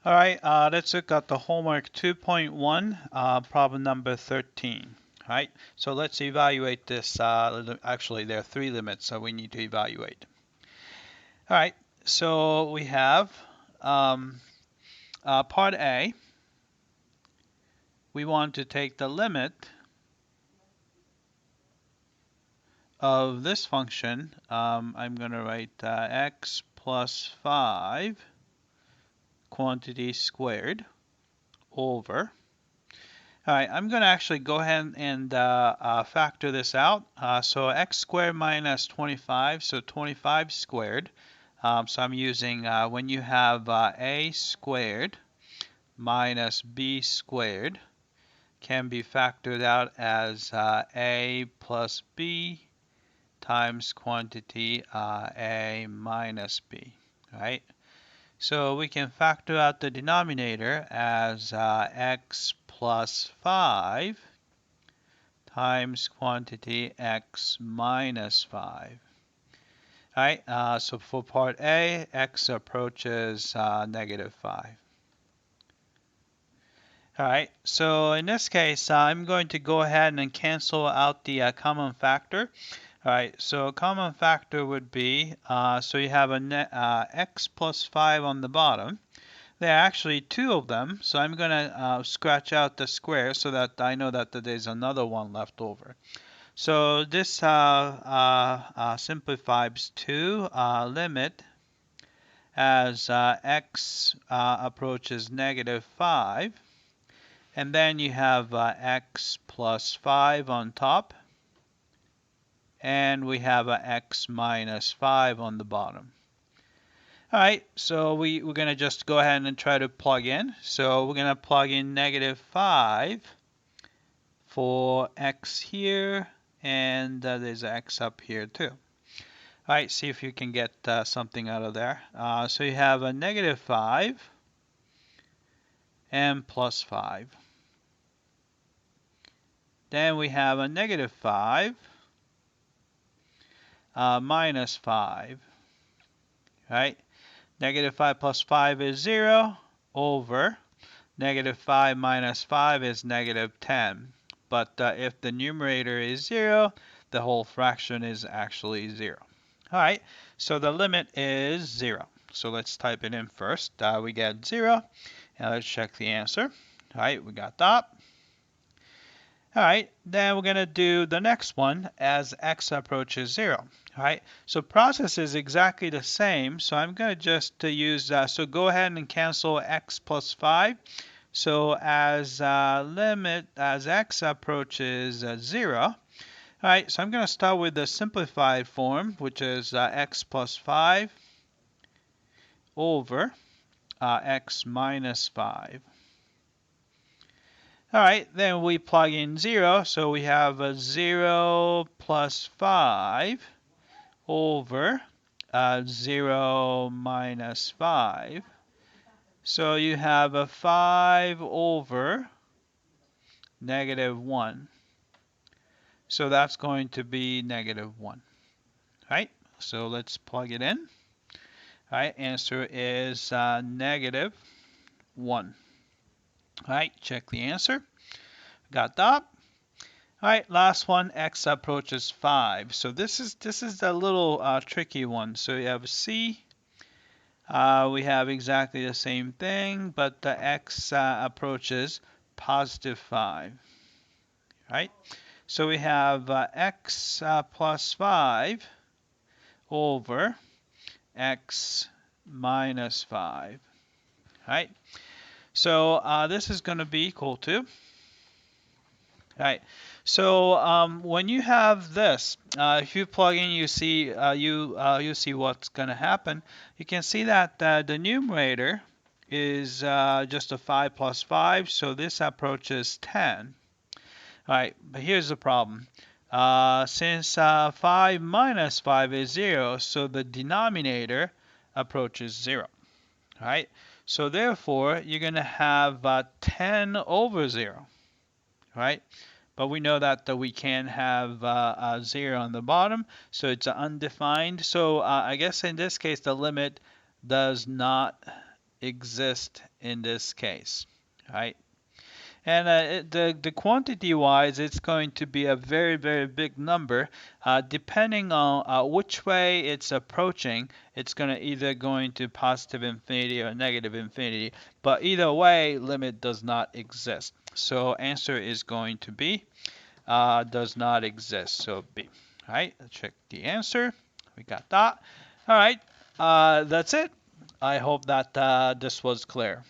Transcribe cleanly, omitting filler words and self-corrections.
All right, let's look at the homework 2.1, problem number 13. All right, so let's evaluate this. Actually, there are three limits, so we need to evaluate. All right, so we have part A. We want to take the limit of this function. I'm going to write x plus 5 quantity squared over. All right, I'm going to actually go ahead and factor this out. So x squared minus 25, so 25 squared. So I'm using when you have a squared minus b squared can be factored out as a plus b times quantity a minus b. Right? So we can factor out the denominator as x plus 5 times quantity x minus 5. All right, so for part A, x approaches negative 5. All right, so in this case, I'm going to go ahead and cancel out the common factor. All right, so common factor would be, so you have a x plus 5 on the bottom. There are actually two of them, so I'm going to scratch out the square so that I know that there's another one left over. So this simplifies to limit as x approaches negative 5. And then you have x plus 5 on top. And we have x minus 5 on the bottom. All right, so we're going to just go ahead and try to plug in. So we're going to plug in negative 5 for x here, and there's an x up here too. All right, see if you can get something out of there. So you have a negative 5 and plus 5. Then we have a negative 5 minus 5. Right? Negative 5 plus 5 is 0 over negative 5 minus 5 is negative 10. But if the numerator is 0, the whole fraction is actually 0. All right, so the limit is 0. So let's type it in first. We get 0. And let's check the answer. All right, we got that. All right, then we're going to do the next one as x approaches 0. All right, so process is exactly the same. So I'm going to just use, so go ahead and cancel x plus 5. So as limit, as x approaches 0, all right, so I'm going to start with the simplified form, which is x plus 5 over x minus 5. All right, then we plug in 0, so we have a 0 plus 5 over 0 minus 5. So you have a 5 over negative 1. So that's going to be negative 1. All right, so let's plug it in. All right, answer is negative 1. All right, check the answer. Got that. All right, last one, x approaches 5. So this is a little tricky one. So you have C. We have exactly the same thing, but the x approaches positive 5. Right? So we have x plus 5 over x minus 5. Right? So this is going to be equal to. All right. So when you have this, if you plug in, you see you see what's going to happen. You can see that the numerator is just a 5 plus 5, so this approaches 10. All right, but here's the problem. Since 5 minus 5 is 0, so the denominator approaches 0. All right, so therefore you're going to have 10 over 0. Right? But we know that we can have a 0 on the bottom, so it's undefined. So I guess in this case, the limit does not exist in this case, right? And the quantity wise, it's going to be a very, very big number. Depending on which way it's approaching, it's going to either going to positive infinity or negative infinity. But either way, limit does not exist. So answer is going to be does not exist. So B. All right, let's check the answer. We got that. All right, that's it. I hope that this was clear.